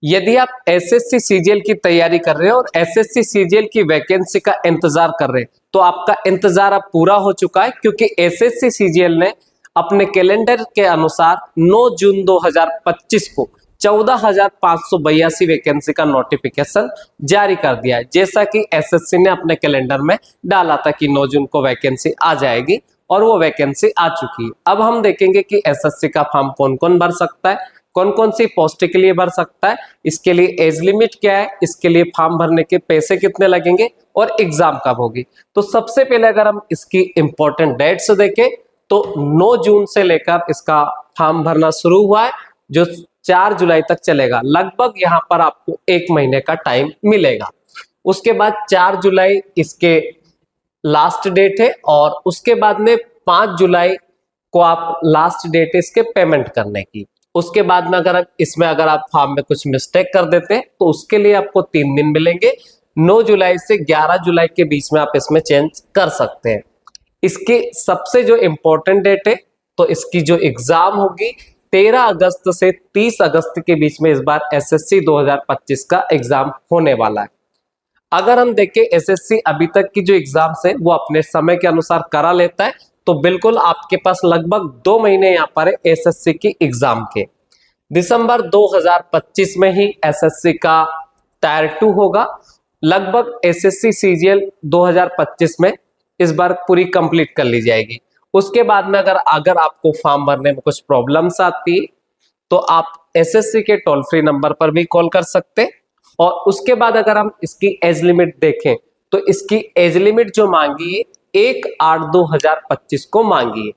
यदि आप SSC CGL की तैयारी कर रहे हो और एसएससी सीजीएल की वैकेंसी का इंतजार कर रहे हैं, तो आपका इंतजार अब पूरा हो चुका है, क्योंकि एसएससी सीजीएल ने अपने कैलेंडर के अनुसार 9 जून 2025 को 14,582 वैकेंसी का नोटिफिकेशन जारी कर दिया है। जैसा कि एसएससी ने अपने कैलेंडर में डाला था कि 9 जून को वैकेंसी आ जाएगी, और वो वैकेंसी आ चुकी है। अब हम देखेंगे कि एसएससी का फॉर्म कौन कौन भर सकता है, कौन कौन सी पोस्ट के लिए भर सकता है, इसके लिए एज लिमिट क्या है, इसके लिए फॉर्म भरने के पैसे कितने लगेंगे और एग्जाम कब होगी। तो सबसे पहले अगर हम इसकी इंपॉर्टेंट डेट्स देखें तो 9 जून से लेकर इसका फॉर्म भरना शुरू हुआ है, जो 4 जुलाई तक चलेगा। लगभग यहाँ पर आपको 1 महीने का टाइम मिलेगा। उसके बाद 4 जुलाई इसके लास्ट डेट है, और उसके बाद में 5 जुलाई को आप लास्ट डेट है इसके पेमेंट करने की। उसके बाद में अगर आप फॉर्म में कुछ मिस्टेक कर देते हैं तो उसके लिए आपको 3 दिन मिलेंगे। 9 जुलाई से 11 जुलाई के बीच में आप इसमें चेंज कर सकते हैं। इसकी सबसे जो इम्पोर्टेंट डेट है, तो इसकी जो एग्जाम होगी 13 अगस्त से 30 अगस्त के बीच में इस बार एसएससी 2025 का एग्जाम होने वाला है। अगर हम देखें एसएससी अभी तक की जो एग्जाम्स है वो अपने समय के अनुसार करा लेता है, तो बिल्कुल आपके पास लगभग 2 महीने यहाँ पर है एसएससी की एग्जाम के। दिसंबर 2025 में ही एसएससी का टायर 2 होगा। लगभग एसएससी सीजीएल 2025 में इस बार पूरी कंप्लीट कर ली जाएगी। उसके बाद में अगर आपको फॉर्म भरने में कुछ प्रॉब्लम्स आती है तो आप एसएससी के टोल फ्री नंबर पर भी कॉल कर सकते हैं। और उसके बाद अगर हम इसकी एज लिमिट देखें तो इसकी एज लिमिट जो मांगी है 1/8/2025 को मांगी है।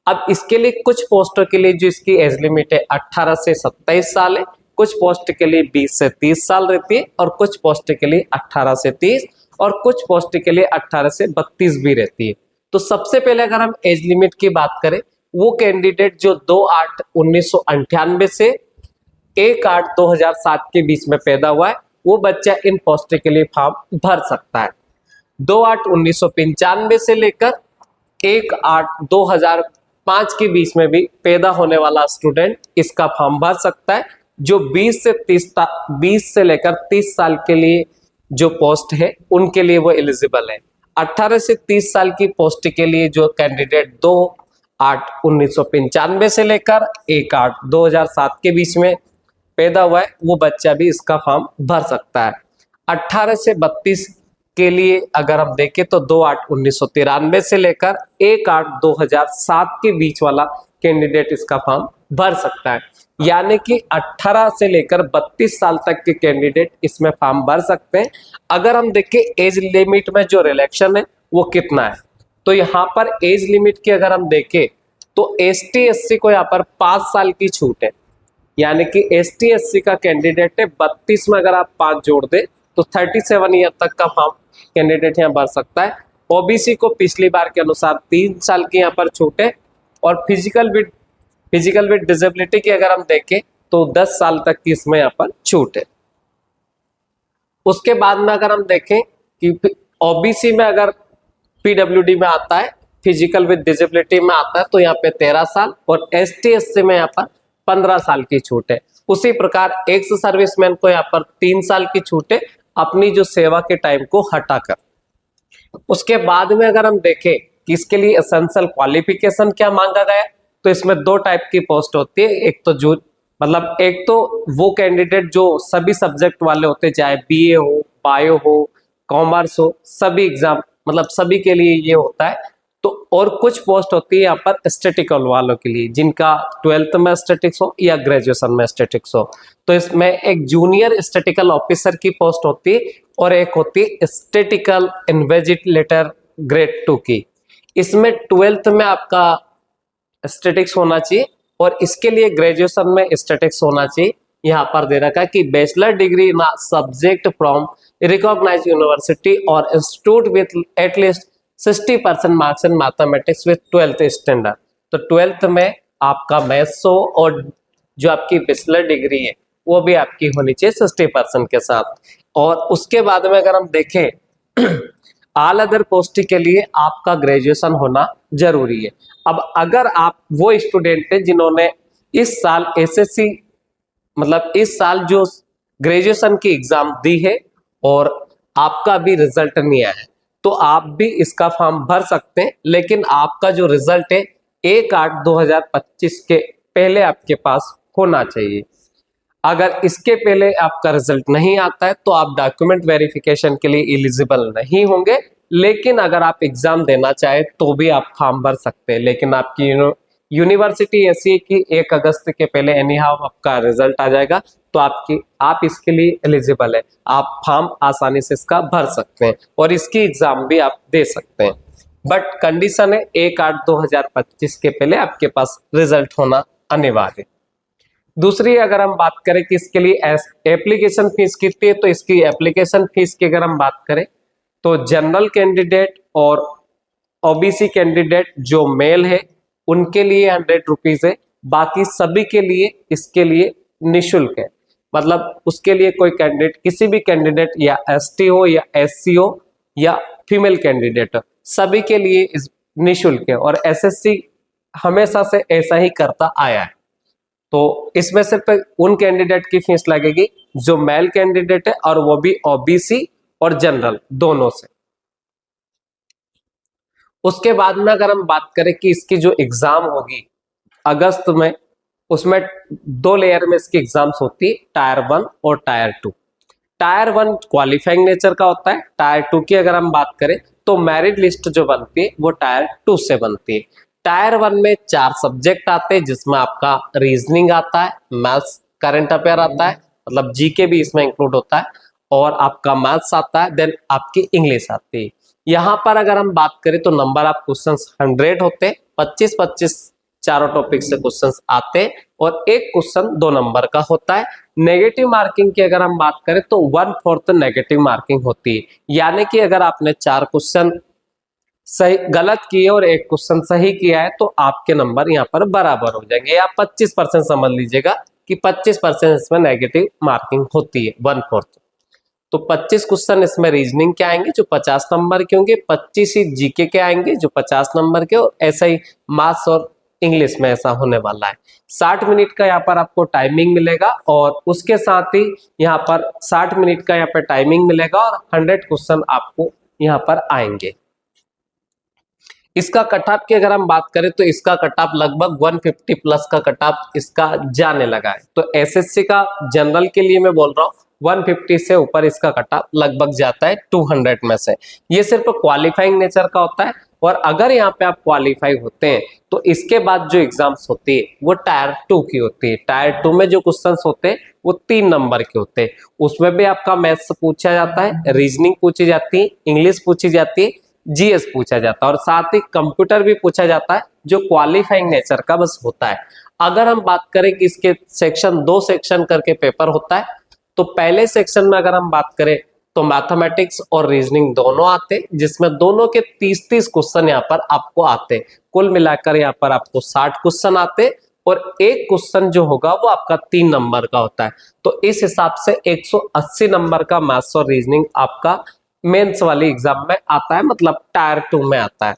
अब इसके लिए कुछ पोस्टों के लिए जो इसकी एज लिमिट है 18 से 27 साल है, कुछ पोस्ट के लिए 20 से 30 साल रहती है, और कुछ पोस्ट के लिए 18 से 30 और कुछ पोस्ट के लिए 18 से 32 भी रहती है। तो सबसे पहले अगर हम एज लिमिट की बात करें, वो कैंडिडेट जो 2/8/1998 से 1/8/2007 के बीच में पैदा हुआ है, वो बच्चा इन पोस्ट के लिए फॉर्म भर सकता है। 2/8/1995 से लेकर 1/8/2005 के बीच में भी पैदा होने वाला स्टूडेंट इसका फॉर्म भर सकता है। जो 20 से लेकर 30 साल के लिए जो पोस्ट है उनके लिए वो एलिजिबल है। 18 से 30 साल की पोस्ट के लिए जो कैंडिडेट 2/8/1995 से लेकर 1/8/2007 के बीच में पैदा हुआ है, वो बच्चा भी इसका फॉर्म भर सकता है। 18 से 32 के लिए अगर हम देखें तो 2/8/1993 से लेकर 1/8/2007 के बीच वाला कैंडिडेट इसका फॉर्म भर सकता है। यानी कि 18 से लेकर 32 साल तक के कैंडिडेट इसमें फॉर्म भर सकते हैं। अगर हम देखें एज लिमिट में जो रिलैक्शन है वो कितना है, तो यहाँ पर एज लिमिट की अगर हम देखें तो एसटी एससी को यहाँ पर 5 साल की छूट है। यानी कि एसटी एससी का कैंडिडेट है 32 में अगर आप 5 जोड़ दे तो 37 ईयर तक का फॉर्म कैंडिडेट यहाँ भर सकता है। ओबीसी को पिछली बार के अनुसार 3 साल की यहाँ पर छूट है, और फिजिकल विद डिसेबिलिटी की अगर हम देखें तो 10 साल तक की इसमें यहाँ पर छूट है। उसके बाद में अगर हम देखें कि ओबीसी में अगर पीडब्ल्यूडी में आता है, फिजिकल विद डिसेबिलिटी में आता है तो यहाँ पे 13 साल, और एसटी एससी में यहाँ पर 15 साल की छूट है। उसी प्रकार एक्स सर्विसमैन को यहाँ पर 3 साल की छूट है अपनी जो सेवा के टाइम को हटाकर। उसके बाद में अगर हम देखें कि इसके लिए एसेंशियल क्वालिफिकेशन क्या मांगा गया है, तो इसमें 2 टाइप की पोस्ट होती है। एक तो वो कैंडिडेट जो सभी सब्जेक्ट वाले होते हैं, चाहे बीए हो, बायो हो, कॉमर्स हो, सभी एग्जाम मतलब सभी के लिए ये होता है। तो और कुछ पोस्ट होती है यहाँ पर स्टैटिकल वालों के लिए, जिनका 12th में स्टैटिक्स हो या ग्रेजुएशन में स्टैटिक्स हो। तो इसमें एक जूनियर स्टैटिकल ऑफिसर की पोस्ट होती है और एक होती है स्टैटिकल इन्विजिलेटर ग्रेड 2 की। इसमें 12th में आपका स्टैटिक्स होना चाहिए और इसके लिए ग्रेजुएशन में स्टैटिक्स होना चाहिए। यहाँ पर दे रखा है कि bachelor degree in subject from recognised university और institute with at least 60% marks in mathematics with 12th standard. तो 12th में आपका मैथ्स हो और जो आपकी बैचलर डिग्री है वो भी आपकी होनी चाहिए 60% के साथ। और उसके बाद में अगर हम देखें ऑल अदर पोस्ट के लिए आपका ग्रेजुएशन होना जरूरी है। अब अगर आप वो स्टूडेंट हैं जिन्होंने इस साल एसएससी मतलब इस साल जो ग्रेजुएशन की एग्जाम दी है और आपका भी रिजल्ट नहीं आया है, तो आप भी इसका फॉर्म भर सकते हैं, लेकिन आपका जो रिजल्ट है 1/8/2025 के पहले आपके पास होना चाहिए। अगर इसके पहले आपका रिजल्ट नहीं आता है तो आप डॉक्यूमेंट वेरिफिकेशन के लिए एलिजिबल नहीं होंगे, लेकिन अगर आप एग्जाम देना चाहे तो भी आप फॉर्म भर सकते हैं। लेकिन आपकी यूनिवर्सिटी ऐसी है कि 1 अगस्त के पहले एनी हाउ आपका रिजल्ट आ जाएगा, तो आप इसके लिए एलिजिबल है, आप फॉर्म आसानी से इसका भर सकते हैं और इसकी एग्जाम भी आप दे सकते हैं। बट कंडीशन है 1/8/2025 के पहले आपके पास रिजल्ट होना अनिवार्य। दूसरी अगर हम बात करें कि इसके लिए एप्लीकेशन फीस कितनी है, तो इसकी एप्लीकेशन फीस की अगर हम बात करें तो जनरल कैंडिडेट और ओबीसी कैंडिडेट जो मेल है उनके लिए 100 रुपीज है, बाकी सभी के लिए इसके लिए निःशुल्क है। मतलब उसके लिए कोई कैंडिडेट, किसी भी कैंडिडेट या एसटी हो या एससी हो या फीमेल कैंडिडेट, सभी के लिए इस निःशुल्क है और एसएससी हमेशा से ऐसा ही करता आया है। तो इसमें सिर्फ उन कैंडिडेट की फीस लगेगी जो मेल कैंडिडेट है और वो भी ओबीसी और जनरल दोनों से। उसके बाद में अगर हम बात करें कि इसकी जो एग्जाम होगी अगस्त में, उसमें 2 लेयर में इसकी एग्जाम्स होती है, टायर 1 और टायर 2। टायर 1 क्वालिफाइंग नेचर का होता है। टायर 2 की अगर हम बात करें तो मेरिट लिस्ट जो बनती है वो टायर 2 से बनती है। टायर 1 में 4 सब्जेक्ट आते हैं, जिसमें आपका रीजनिंग आता है, मैथ्स, करंट अफेयर आता है, मतलब जीके भी इसमें इंक्लूड होता है, और आपका मैथ्स आता है, देन आपकी इंग्लिश आती है। यहाँ पर अगर हम बात करें तो नंबर ऑफ क्वेश्चंस 100 होते हैं, 25-25 चारों टॉपिक से क्वेश्चंस आते हैं और एक क्वेश्चन 2 नंबर का होता है। नेगेटिव मार्किंग की अगर हम बात करें तो 1/4 नेगेटिव मार्किंग होती है, यानी कि अगर आपने 4 क्वेश्चन सही गलत किए और एक क्वेश्चन सही किया है तो आपके नंबर यहाँ पर बराबर हो जाएंगे, या 25% समझ लीजिएगा कि 25% इसमें नेगेटिव मार्किंग होती है, 1/4। तो 25 क्वेश्चन इसमें रीजनिंग के आएंगे जो 50 नंबर के होंगे, 25 ही जीके के आएंगे जो 50 नंबर के, और ऐसा ही मैथ्स और इंग्लिश में ऐसा होने वाला है। 60 मिनट का यहाँ पर आपको टाइमिंग मिलेगा और उसके साथ ही यहाँ पर 60 मिनट का यहाँ पर टाइमिंग मिलेगा और 100 क्वेश्चन आपको यहाँ पर आएंगे। इसका कट ऑफ की अगर हम बात करें तो इसका कट ऑफ लगभग 150 प्लस का कट ऑफ इसका जाने लगा है। तो एसएससी का जनरल के लिए मैं बोल रहा हूँ 150 से ऊपर इसका कट ऑफ लगभग जाता है 200 में से। ये सिर्फ क्वालिफाइंग नेचर का होता है, और अगर यहाँ पे आप क्वालिफाई होते हैं तो इसके बाद जो एग्जाम्स होती है वो टायर 2 की होती है। टायर 2 में जो क्वेश्चंस होते हैं वो 3 नंबर के होते हैं। उसमें भी आपका मैथ्स पूछा जाता है, रीजनिंग पूछी जाती है, इंग्लिश पूछी जाती है, जीएस पूछा जाता है और साथ ही कंप्यूटर भी पूछा जाता है, जो क्वालिफाइंग नेचर का बस होता है। अगर हम बात करें कि इसके सेक्शन 2 सेक्शन करके पेपर होता है, तो पहले सेक्शन में अगर हम बात करें तो मैथमेटिक्स और रीजनिंग दोनों आते हैं, जिसमें दोनों के 30-30 क्वेश्चन यहाँ पर आपको आते हैं। कुल मिलाकर यहाँ पर आपको 60 क्वेश्चन आते हैं और एक क्वेश्चन जो होगा वो आपका 3 नंबर का होता है। तो इस हिसाब से 180 नंबर का मैथ्स और रीजनिंग आपका मेंस वाली एग्जाम में आता है, मतलब टायर 2 में आता है।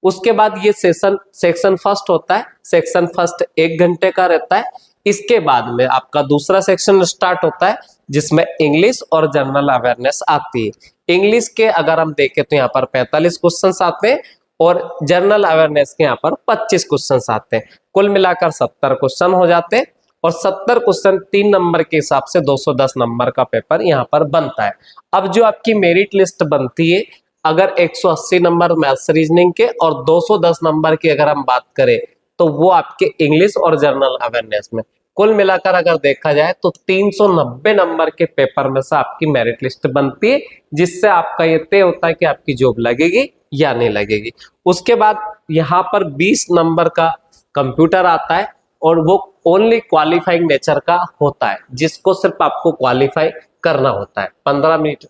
उसके बाद ये सेक्शन फर्स्ट होता है। सेक्शन फर्स्ट 1 घंटे का रहता है। इसके बाद में आपका दूसरा सेक्शन स्टार्ट होता है, जिसमें इंग्लिश और जनरल अवेयरनेस आती है। इंग्लिश के अगर हम देखें तो यहाँ पर 45 क्वेश्चंस आते हैं और जनरल अवेयरनेस के यहाँ पर 25 क्वेश्चंस आते हैं। कुल मिलाकर 70 क्वेश्चन हो जाते हैं और 70 क्वेश्चन 3 नंबर के हिसाब से 210 नंबर का पेपर यहाँ पर बनता है। अब जो आपकी मेरिट लिस्ट बनती है, अगर 180 नंबर मैथ्स रीजनिंग के और 210 नंबर की अगर हम बात करें तो वो आपके इंग्लिश और जनरल अवेयरनेस में, कुल मिलाकर अगर देखा जाए तो 390 नंबर के पेपर में से आपकी मेरिट लिस्ट बनती है, जिससे आपका ये तय होता है कि आपकी जॉब लगेगी या नहीं लगेगी। उसके बाद यहाँ पर 20 नंबर का कंप्यूटर आता है और वो ओनली क्वालिफाइंग नेचर का होता है, जिसको सिर्फ आपको क्वालिफाई करना होता है। 15 मिनट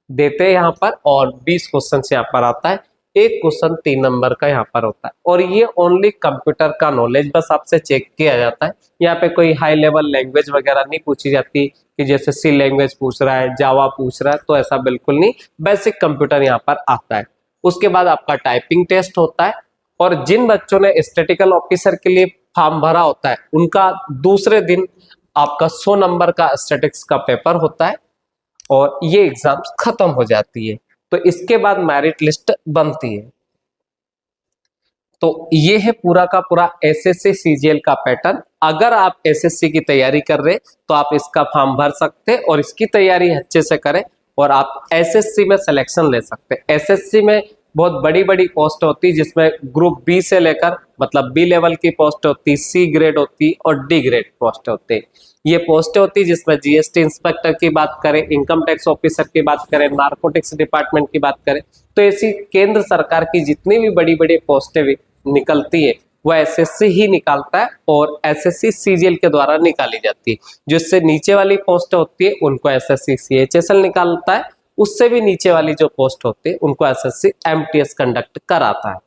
देते हैं यहाँ पर और 20 क्वेश्चन यहाँ पर आता है। एक क्वेश्चन 3 नंबर का यहाँ पर होता है और ये ओनली कंप्यूटर का नॉलेज बस आपसे चेक किया जाता है। यहाँ पे कोई हाई लेवल लैंग्वेज वगैरह नहीं पूछी जाती कि जैसे सी लैंग्वेज पूछ रहा है, जावा पूछ रहा है, तो ऐसा बिल्कुल नहीं। बेसिक कंप्यूटर यहाँ पर आता है। उसके बाद आपका टाइपिंग टेस्ट होता है और जिन बच्चों ने स्टैटिस्टिकल ऑफिसर के लिए फॉर्म भरा होता है उनका दूसरे दिन आपका 100 नंबर का स्टैटिक्स का पेपर होता है और ये एग्जाम खत्म हो जाती है। तो इसके बाद मेरिट लिस्ट बनती है। तो ये है पूरा का पूरा एसएससी सीजीएल का पैटर्न। अगर आप एसएससी की तैयारी कर रहे तो आप इसका फॉर्म भर सकते हैं और इसकी तैयारी अच्छे से करें और आप एसएससी में सिलेक्शन ले सकते हैं। एसएससी में बहुत बड़ी बड़ी पोस्ट होती है, जिसमें ग्रुप बी से लेकर मतलब बी लेवल की पोस्ट होती, सी ग्रेड होती और डी ग्रेड पोस्ट होती है। ये पोस्टें होती है जिसमें जीएसटी इंस्पेक्टर की बात करें, इनकम टैक्स ऑफिसर की बात करें, नार्कोटिक्स डिपार्टमेंट की बात करें, तो ऐसी केंद्र सरकार की जितनी भी बड़ी बड़ी पोस्टें निकलती है वह एसएससी ही निकालता है और एसएससी सीजीएल के द्वारा निकाली जाती है। जिससे नीचे वाली पोस्ट होती है उनको एसएससी सीएचएसएल निकालता है, उससे भी नीचे वाली जो पोस्ट होती है उनको एसएससी एमटीएस कंडक्ट कराता है।